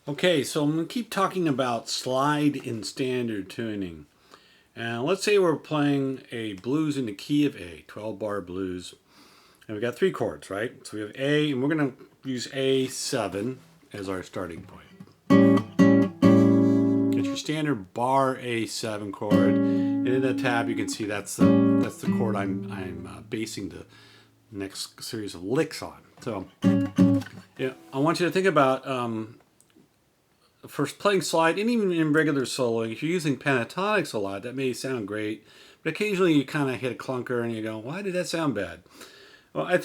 Okay, so I'm going to keep talking about slide in standard tuning. And let's say we're playing a blues in the key of A, 12-bar blues. And we got three chords, right? So we have A, and we're going to use A7 as our starting point. Get your standard bar A7 chord. And in the tab, you can see that's the chord I'm basing the next series of licks on. So yeah, I want you to think about first playing slide, and even in regular soloing, if you're using pentatonics a lot, that may sound great, but occasionally you kind of hit a clunker and you go, why did that sound bad? Well, it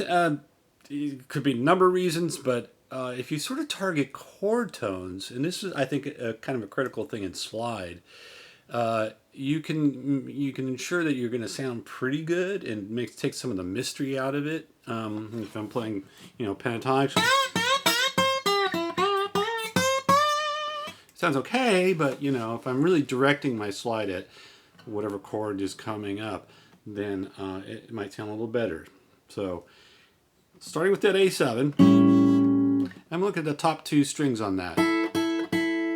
could be a number of reasons, but if you sort of target chord tones, and this is, I think, kind of a critical thing in slide, you can ensure that you're going to sound pretty good and take some of the mystery out of it. If I'm playing, pentatonics, sounds okay, but if I'm really directing my slide at whatever chord is coming up, then it might sound a little better. So starting with that A7, I'm looking at the top two strings on that.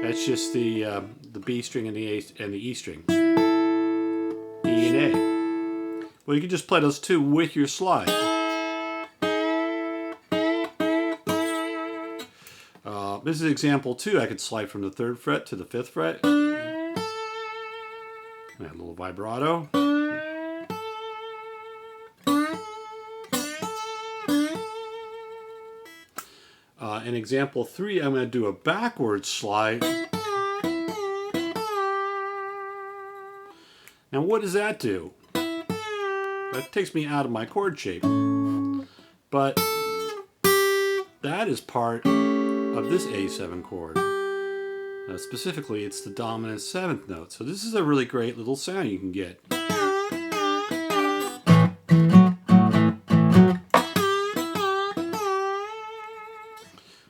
That's just the B string and the E string, E and A. Well, you can just play those two with your slide. This is example 2. I could slide from the 3rd fret to the 5th fret. And a little vibrato. In example 3, I'm going to do a backwards slide. Now what does that do? That takes me out of my chord shape. But that is part of this A7 chord. Specifically, it's the dominant 7th note. So this is a really great little sound you can get.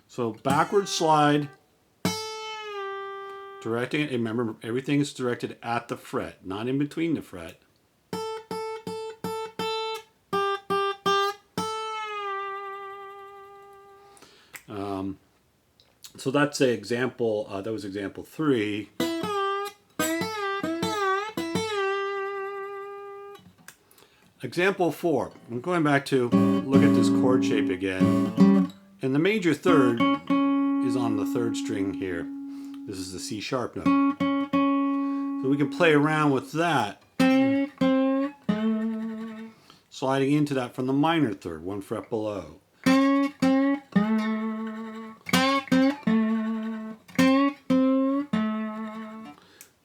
So backward slide, directing it. Remember, everything is directed at the fret, not in between the fret. So that's an example. That was example 3. Example 4. I'm going back to look at this chord shape again. And the major 3rd is on the 3rd string here. This is the C sharp note. So we can play around with that, sliding into that from the minor 3rd, 1 fret below.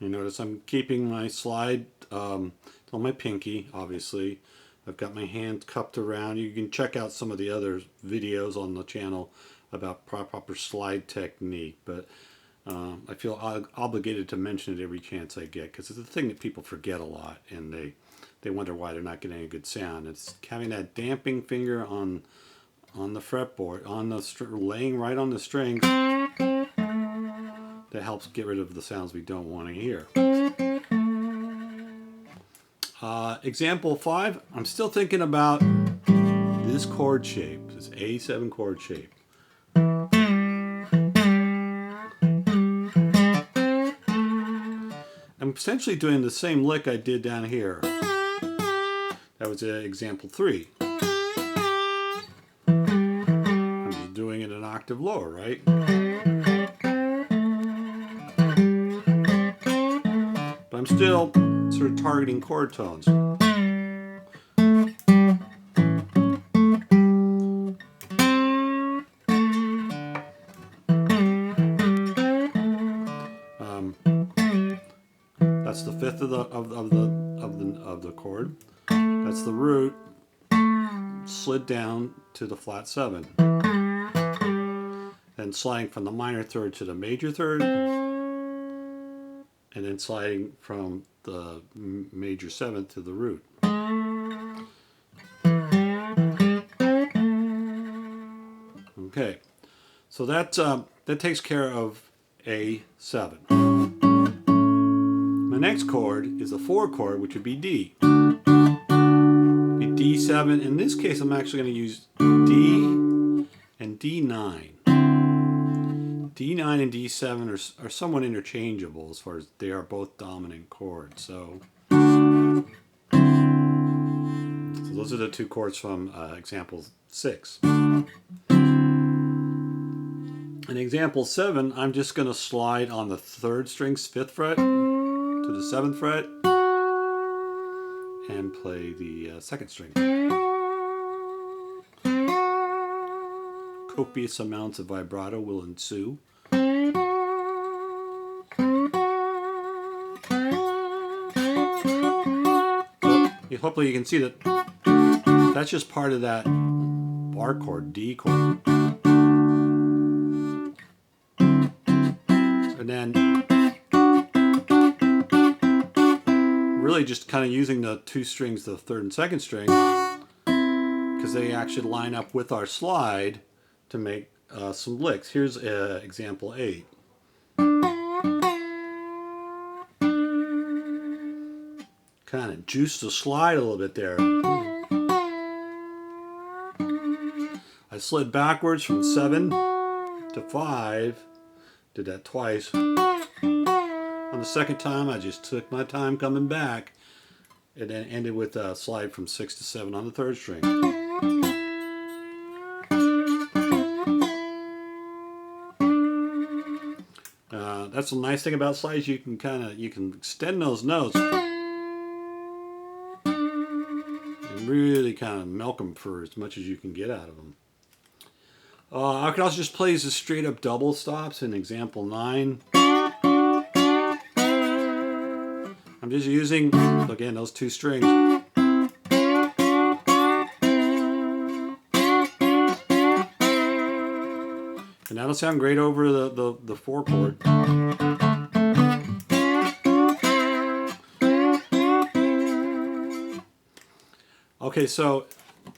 You notice I'm keeping my slide on my pinky, obviously. I've got my hand cupped around. You can check out some of the other videos on the channel about proper slide technique, but I feel obligated to mention it every chance I get, because it's a thing that people forget a lot, and they wonder why they're not getting a good sound. It's having that damping finger on the fretboard, laying right on the strings, that helps get rid of the sounds we don't want to hear. Example 5, I'm still thinking about this chord shape, this A7 chord shape. I'm essentially doing the same lick I did down here. That was example 3. I'm just doing it an octave lower, right? But I'm still sort of targeting chord tones. That's the 5th of the chord. That's the root slid down to the flat 7. Then sliding from the minor 3rd to the major 3rd, and then sliding from the major 7th to the root. Okay, so that takes care of A7. My next chord is a 4 chord, which would be D. Be D7. In this case, I'm actually going to use D and D9. D9 and D7 are somewhat interchangeable as far as they are both dominant chords. So those are the two chords from example 6. In example 7, I'm just going to slide on the 3rd string's 5th fret to the 7th fret and play the 2nd string. Copious amounts of vibrato will ensue. So, hopefully you can see that that's just part of that bar chord, D chord. And then really just kind of using the 2 strings, the 3rd and 2nd string, because they actually line up with our slide to make some licks. Here's example 8. Kind of juice the slide a little bit there. I slid backwards from 7 to 5. Did that twice. On the second time, I just took my time coming back, and then ended with a slide from 6 to 7 on the 3rd string. That's the nice thing about slides. You can extend those notes and really kind of milk them for as much as you can get out of them. I could also just play as straight up double stops in example 9. I'm just using, again, those 2 strings. And that'll sound great over the 4 chord. Okay, so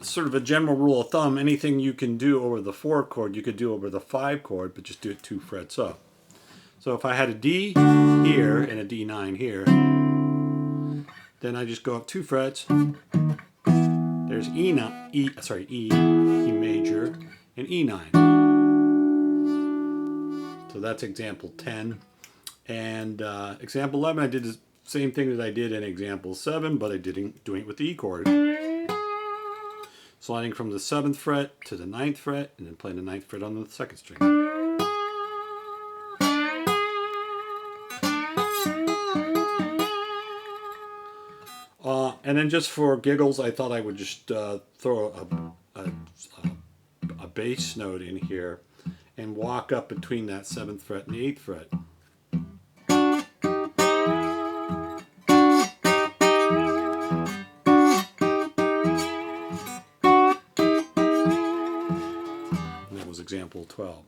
sort of a general rule of thumb, anything you can do over the 4 chord, you could do over the 5 chord, but just do it 2 frets up. So if I had a D here and a D9 here, then I just go up 2 frets. There's E major, and E9. So that's example 10. And example 11, I did the same thing that I did in example 7, but I didn't do it with the E chord. Sliding from the 7th fret to the 9th fret, and then playing the 9th fret on the 2nd string. And then just for giggles, I thought I would just throw a bass note in here and walk up between that 7th fret and the 8th fret. Example 12.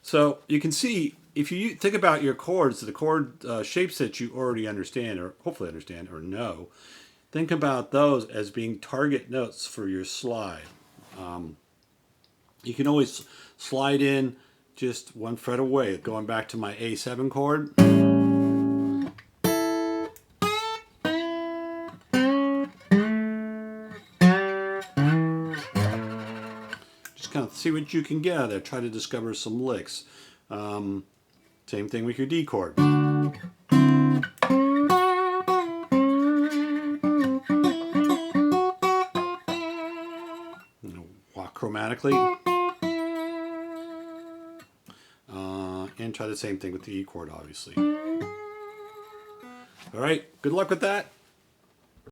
So you can see, if you think about your chords, the chord shapes that you already understand, or hopefully understand, or know, think about those as being target notes for your slide. You can always slide in just 1 fret away, going back to my A7 chord. Kind of see what you can get out of there. Try to discover some licks. Same thing with your D chord. Walk chromatically. And try the same thing with the E chord, obviously. All right, good luck with that.